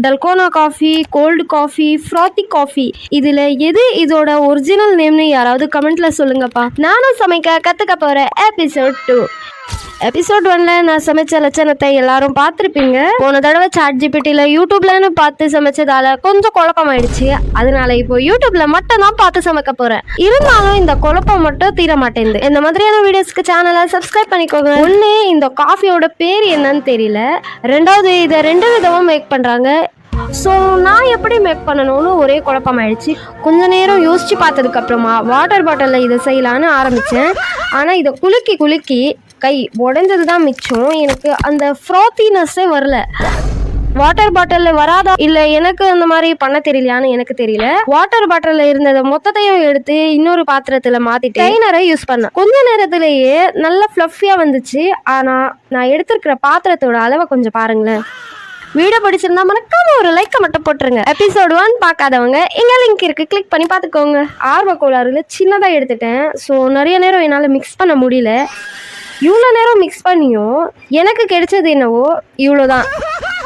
Dalgona coffee, cold coffee, frothy coffee, இதில் எது இதோட ஒரிஜினல் நேம்னு யாராவது கமெண்ட்ல சொல்லுங்கப்பா. நானும் சமைக்க கற்றுக்க போகிறேன். எபிசோட் 2. எபிசோட் 1ல நான் சமைச்ச லட்சணத்தை எல்லாரும் பார்த்துருப்பீங்க. போன தடவை ChatGPTல யூடியூப்லன்னு பார்த்து சமைச்சதால கொஞ்சம் குழப்பமாயிடுச்சு. அதனால இப்போ யூடியூப்ல மட்டும் தான் பார்த்து சமைக்க போறேன். இருந்தாலும் இந்த குழப்பம் மட்டும் தீர மாட்டேங்குது. இந்த மாதிரியான வீடியோஸ்க்கு சேனலை சப்ஸ்கிரைப் பண்ணிக்கோங்க. ஒன்று, இந்த காஃபியோட பேர் என்னன்னு தெரியல. ரெண்டாவது, இதை 2 விதமாக மேக் பண்றாங்க. ஸோ நான் எப்படி மேக் பண்ணணும்னு ஒரே குழப்பமாயிடுச்சு. கொஞ்ச நேரம் யோசிச்சு பார்த்ததுக்கு அப்புறமா வாட்டர் பாட்டிலில் இதை செய்யலான்னு ஆரம்பித்தேன். ஆனால் இதை குலுக்கி கை உடைஞ்சது தான் மிச்சம். எனக்கு அந்த ஃப்ராத்தினஸ்ஸே வரல. வாட்டர் பாட்டிலில் வராதா இல்லை எனக்கு அந்த மாதிரி பண்ண தெரியலையான்னு எனக்கு தெரியல. வாட்டர் பாட்டிலில் இருந்ததை மொத்தத்தையும் எடுத்து இன்னொரு பாத்திரத்தில் மாற்றிட்டு ட்ரைனரை யூஸ் பண்ணேன். கொஞ்ச நேரத்திலேயே நல்லா ஃப்ளஃபியாக வந்துச்சு. ஆனால் நான் எடுத்துருக்கிற பாத்திரத்தோட அளவை கொஞ்சம் பாருங்களேன். வீடியோ பிடிச்சிருந்தா மறக்காம ஒரு லைக்கை மட்டும் போட்டுருங்க. எபிசோட் 1 பார்க்காதவங்க எங்க லிங்க் இருக்கு, கிளிக் பண்ணி பார்த்துக்கோங்க. ஆர்வ கோளாறுல சின்னதாக எடுத்துட்டேன். ஸோ நிறைய நேரம் என்னால் மிக்ஸ் பண்ண முடியல. இவ்வளோ நேரம் மிக்ஸ் பண்ணியும் எனக்கு கிடைச்சது என்னவோ இவ்வளோதான்.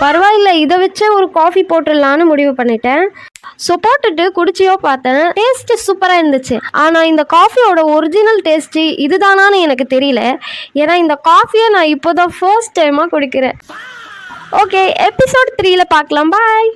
பரவாயில்ல, இதை வச்சு ஒரு காஃபி போட்டுடலான்னு முடிவு பண்ணிட்டேன். ஸோ போட்டுட்டு குடிச்சியோ பார்த்தேன். டேஸ்ட்டு சூப்பராக இருந்துச்சு. ஆனால் இந்த காஃபியோட ஒரிஜினல் டேஸ்ட்டு இதுதானான்னு எனக்கு தெரியல. ஏன்னா இந்த காஃபியை நான் இப்போ தான் ஃபர்ஸ்ட் டைமாக குடிக்கிறேன். ஓகே, எபிசோட் 3ல பார்க்கலாம். பாய்.